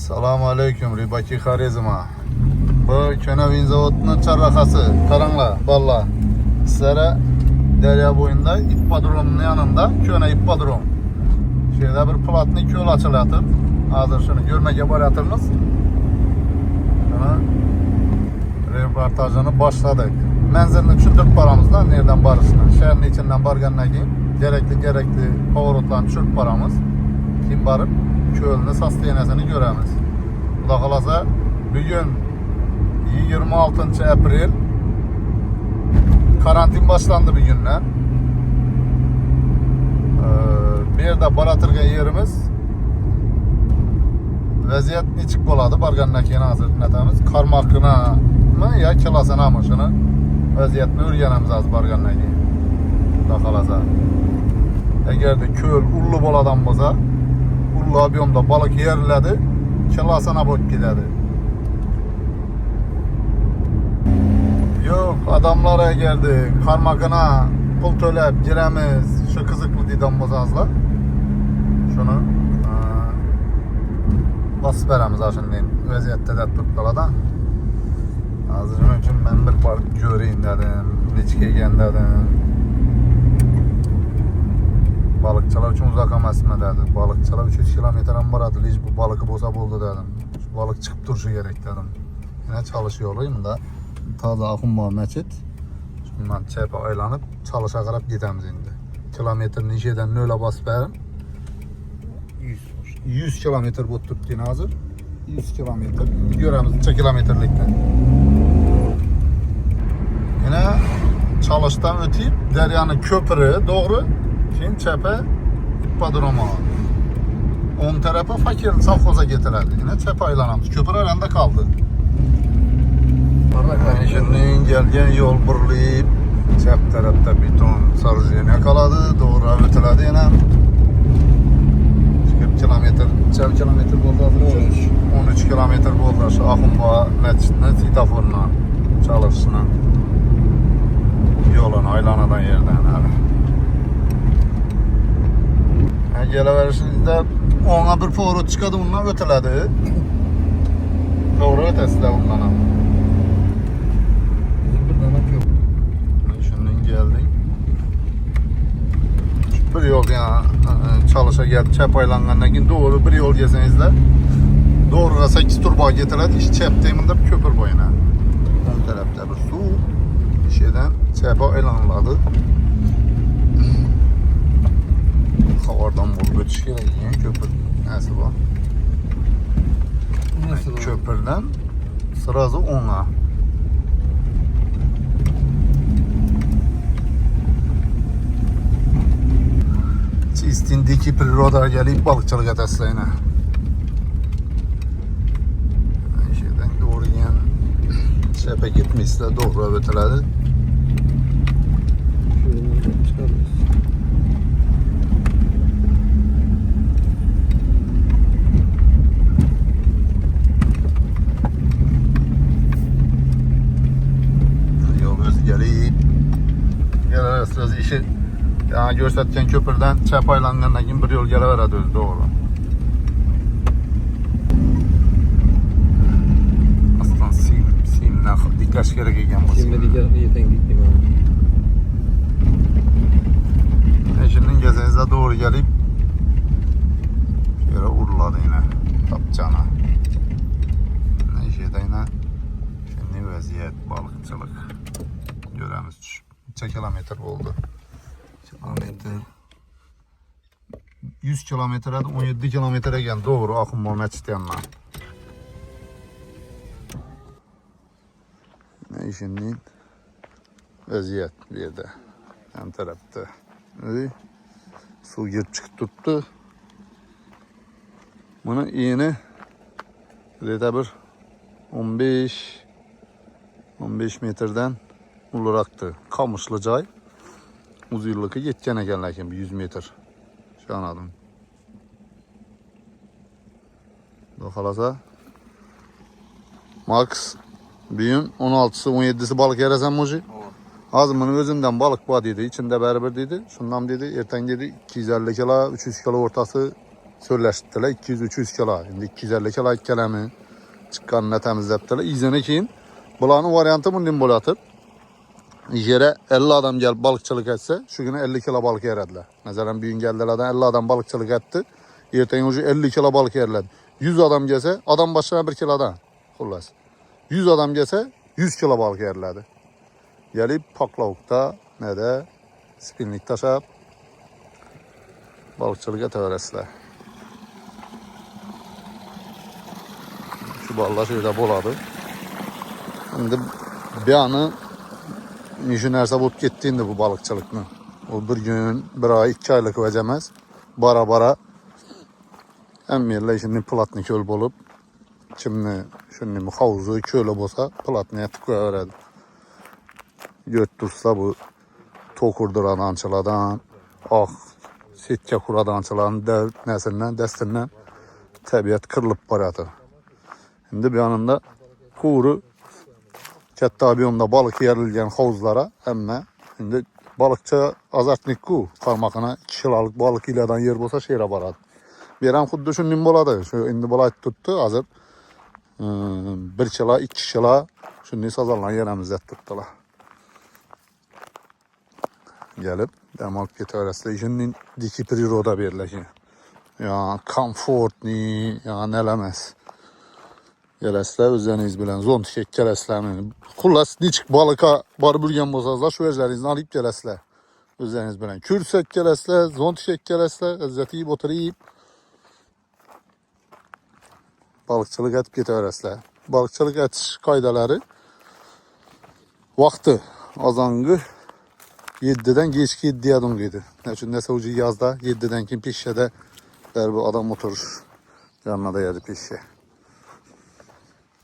Assalomu alaykum Ribaki Xarizma. Bu Könev zavodunun çarrakası. Karangla, balla. Sizlere derya boyunda ippadromunun yanında Köne ippadrom. Şeyde bir platnik yol açılatır. Hazır şunu görmeye baratırmız. Şunu reportajını başladık. Menzilini düşündük paramızdan nereden barışına. Şehrin içinden barganına giyin. Gerekli pavorotlarını düşürüp paramız. Kim barıp kölünü saslayanesini göremiz. Bu da kalasa bugün 26 April karantin başlandı bugünle. Bir de baratırgan yerimiz vaziyet neçik boladı barganına keyin hazır netamiz. Karmakına mı ya kilasına mı şunu vaziyetini öğrenemiz az barganına keyin. Bu da kalasa. Eğer de köl ullu boladan boza ullu abiyomda balık yeriledi kilasına bot gidedi. Yok adamlara geldi karmakına pul tölep giremiz şu kızıklı didam bozazlar. Şunu basıp veremiz aşındayım vaziyette de tuttular. Hazır için ben bir balık göreyim dedim. Neçike gen dedim. Balıkçılar için uzak emasmı dedi. Balıkçılar 300 kilometrem baradı. Hiç bu balıkı boza buldu dedim. Şu balık çıkıp duruşu gerek dedim. Yine çalışıyor olayım da. Taze akım var meçit. Şundan çepe aylanıp çalışa karab gidemiz indi. Kilometrenin işeden öyle basıp verin. 100 kilometre bot tuttuğun hazır. 100 kilometre. Göremiz 2 kilometrelikten. Yine çalıştan öteyip deryanın köprü doğru. Şimdi çepe ippadroma. 10 tarafı fakir savkoza getirildi. Yine çepe aylanamız. Köprü arasında kaldı. Yani şimdi gelgen yol burlayıp çep tarafta beton sarıcığını yakaladı. Doğru öteledi yine. 40 kilometre, 3 kilometre oldu hazır. 13 kilometre oldu. Şu akımba neçitini sitafonla çalışsına. Yolun aylanadan yerden. Geleverişinizde ona bir forut çıkadı bundan öteledi. Doğru ötesi de bundan. Şundan geldik. Bir yol yani çalışa geldi çep aylangandan keyin doğru bir yol gelseniz de doğruga 8 turba getiradi. İş çep teminde bir köpür boyuna. On tarafta bir su şeyden çep aylanıladi. Oradan bulup ötüş gerek yani köpür. Nasıl bu? Nasıl Köpürden sırası ona. Çistindeki priroda gelip balıkçılık etesle yine. Şeyden doğru yani çepe gitmişse doğru öteledi. Şöyle çıkarırız. Geliriz işi yani gösterken köprüden çep aylangandan keyin bir yol geleveradi özü doğru. Aslan siyimden dikkaş gerek ekan bu. Şimdi dikkat yeten gittim abi. Eşinin gezenizde doğru gelip şöyle urladı yine tapcana. Ne şeyde yine şimdi vaziyet balıkçılık göremiz düşüp 3 kilometre oldu. Kilometre 100 kilometrede 17 kilometre geldi doğru akım olmak isteyenler. Ne işinin vaziyet bir yerde yan tarafta. Su girip çıkıp tuttu. Bunu iğne bir 15 metreden uluraktı. Kamışlı cay. Uzunluğu yetken ekenlerken bir 100 metre. Şu anladım. Dokalasa Max büyün 16'sı 17'si balık yeresen moji. Azmının özünden balık var dedi. İçinde beraber dedi. Şundan dedi. Erten dedi 250 kilo 300 kilo ortası söyleştiler 200-300 kilo. Şimdi 250 kilo ikkelemi çıkanını temizlettiler. İzine keyin bulanın variantı bundan bo'latib. Yere 50 adam gelip balıkçılık etse şu günü 50 kilo balık yerediler. Mesela bir gün geldilerden 50 adam balıkçılık etti. Erteğin ucu 50 kilo balık yerledi. 100 adam gelse adam başına 1 kilodan. Xullas. 100 adam gelse 100 kilo balık yerledi. Gelip paklavukta ne de spinlik taşap balıkçılık eteveresler. Şu ballar şeyde boladı. Şimdi bir anı nişin herse bulup gittiğinde bu balıkçılıkını. O bir gün, bir ay, 2 aylık vecemez. Bara bara emmirle şimdi platni köl bulup şimdi şunun havuzu köle bolsa platniye tıkıveredi. Götürse bu tokurduran ançılardan, setka kuradan ançıların nesinden, destinden tabiat kırılıp baradı. Şimdi bir yanında kuru katta abiyonda balık yerilgen havuzlara emme şimdi balıkçı azartnik ku karmakına 2 kilolik balık iladan yer bolsa şehre baradı. Bir an xuddi şundan boladı. Şu indi bolayt tuttu hazır 1 kilo 2 kilo şunday sazarlan yerimizde tuttular. Gelip demal ketaverasizlar. Şundan diki priroda berilgan. Ya komfortni, ya nelemes. Gelasizlar o'zingiz bilan zont chek kelasizlarmi? Xullas nechik balıqa borib yurgan bo'lsangizlar, shu o'zlaringizni olib kelasizlar. O'zingiz bilan kursak kelasizlar, zont chek kelasizlar, izzat yeb o'tirib balıkçılık etib ketaverasizlar. Balıkçılık etish qoidalari vaqti azangi 7'den kechki 7'ye dungaydi. Çünkü nese ucu yazda 7'den kim pişşede der bu adam oturur. Yanına da yedi pişşe.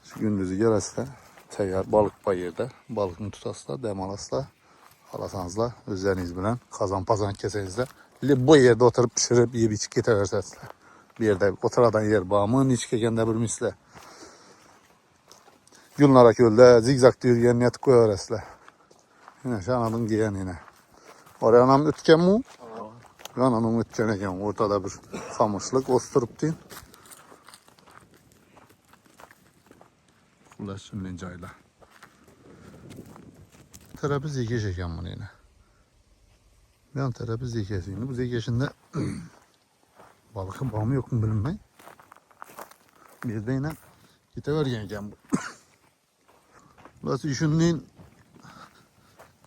Şu gündüzü gelasizler. Teyar balık bayırda. Balıkını tutasızlar, demalasızlar. Alasanızlar. Özleriniz bilen kazan pazan kesenizler. Bu yerde oturup pişirip yiyip içip getiversizler. Bir yerde oturadan yer bağımın iç kekende bir misle. Günlara kölde zigzag diyor yerine yatıp koyuverasizler. Yine şanadın giyen yine. Oraya anam ütken mu? Ben anam ütken eken ortada bir kamışlık osturup deyin. Kulaş şundan cayla. Terapi zeki çeken bunu yine. Ben terapi zekesiyim. Bu zekeşinde balıkın bağımı yok mu bilinmey. Bir de yine gitevergen eken bu. Burası şundan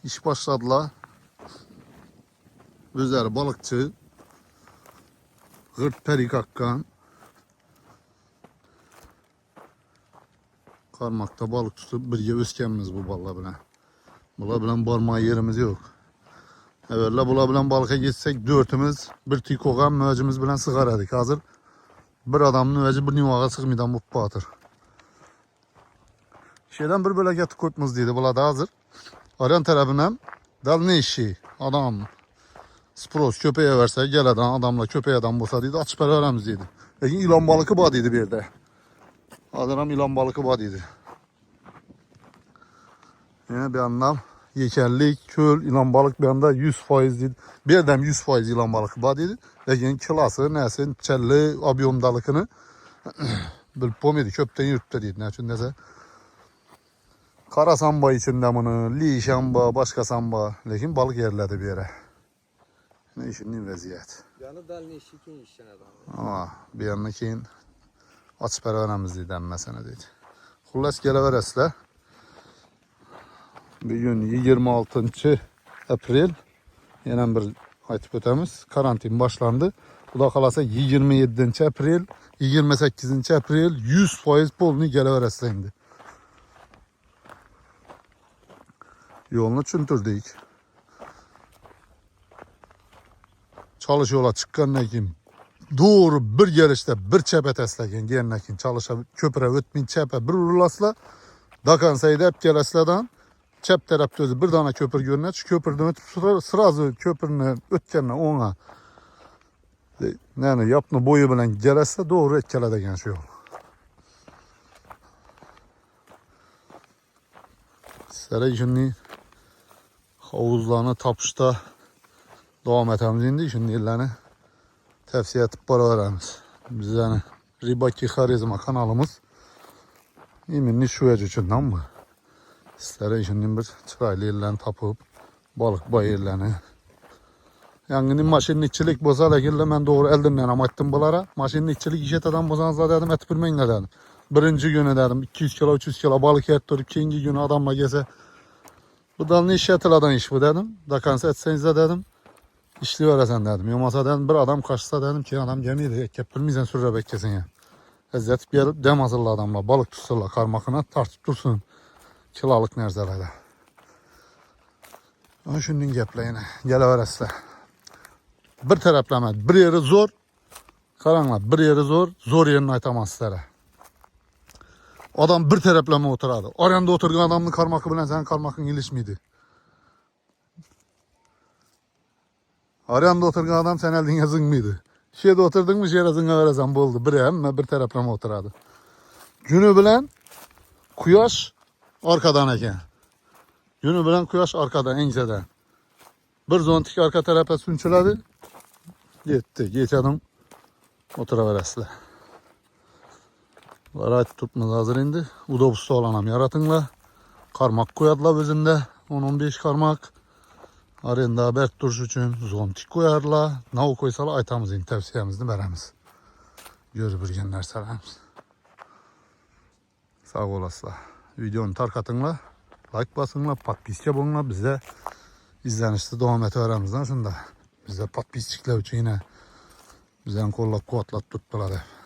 iş başladılar. Özleri balıkçı, gırt perik akkan, karmakta balık tutup birge öskenmiz bu balla bilen. Bula bilen barmağı yerimiz yok. Evvela bula bilen balığa gitsek dörtümüz bir tikoğan müvecimiz bilen sigaradık. Hazır bir adamın müveci bir nivağa sıkmadan bu batır. Şeyden bir böyle getik koytmuz dedi. Bula da hazır. Arayan tarafından dal ne işi adam Spros köpeğe verse gel adamla köpeğe adam bolsa dedi açıp veremiz dedi. Lakin ilan balıkı bağ dedi bir yerde. Adam ilan balıkı bağ dedi. Yine bir anlam yekerlik, köl, ilan balık bir anda 100% dedi. Bir adam 100% ilan balıkı bağ dedi. Lakin kilası nesin çelli abiyomdalıkını bilip pomedi köpten yürüttü dedi. Ne için dese kara samba içinde bunu, li şamba, başka samba. Lakin balık yerledi bir yere. Ne işin vaziyet. Yani dalni işi kim işten adam. Ama bir yanına keyin açıp veremiz dedi emmesine dedi. Xullas geleveresizler. Bugün 26 aprel. Yine bir aytıp ötemiz. Karantin başlandı. Bu da kalasa 27 aprel, 28 aprel 100% polunu geleveresizler şimdi. Yolunu çüntürdük. Çalış yola çıkkandan keyin doğru bir gelişte bir çepe teslegen gelenden keyin çalışa köpüre ötmeyin çepe bir urulasla dakansaydı hep geleslerden çep tarafta özü bir tane köpür görünür. Şu köpürden ötüp sırazı köpürünü ötkenle ona yani yapını boyu bilen gelesle doğru etkeledigen şu yol. Sere şimdi havuzlarını tapışta devam etemiz indi. Şimdi yerlerini tavsiye etip baraveramiz. Bizden Ribaki Harizma kanalımız iminli şüvec üçünden bu. Sizlere işinin bir çıraylı yerlerini tapıp balık bayırlarını. Yani maşinlikçilik bozala girle ben doğru eldimden ama ettim bunlara. Maşinlikçilik iş etadan bozanızla dedim et bilmeyin ne dedim. Birinci günü dedim 200 kilo 300 kilo balık et durup ikinci günü adamla geze. Bu da ne iş etileden iş bu dedim. Dakansa etseniz de dedim. İşli veresen dedim. Yomasa dedim bir adam kaçsa dedim ki adam gemiyle kep bilmeysen sürre beklesin ya. Ezzet bir dem hazırla adamla balık tutsurla karmakına tartıp dursun. Kilalık nerzelerde. Ama şunun gepleyine geleveresle. Bir taraflama bir yeri zor. Karanlık bir yeri zor. Zor yerini aytamaz sizlere. Adam bir taraflama oturardı. Oranda oturgan adamın karmakı bilen senin karmakın ilişmiydi. Oranda oturgan adam sen eldin zıng mıydı? Şeyde oturdun mu şeye zınga veresen boldu. Bir hem bir taraflama oturardı. Günü bilen kuyaş arkadan eken. Günü bilen kuyaş arkadan enceden. Bir zontik arka tarafa sünçüledi. Gitti. Geç adam oturaveresle. Ait tutmaz hazır indi. Udobusta olanam yaratınla. Karmak koyarlar bizimde. 10-15 karmak. Arenda bert duruş için zontik koyarlar. Nav koysalar aytamızın tavsiyemizni veremiz. Görü bilgenler sararız. Sağ olasılar. Videonun tarkatınla. Like basınla. Patpiske bulunla. Bize izlenişte devam et öğrenimizden şunda. Bize patpisçikler için yine bizden kollak kuvvetlat tuttular hep.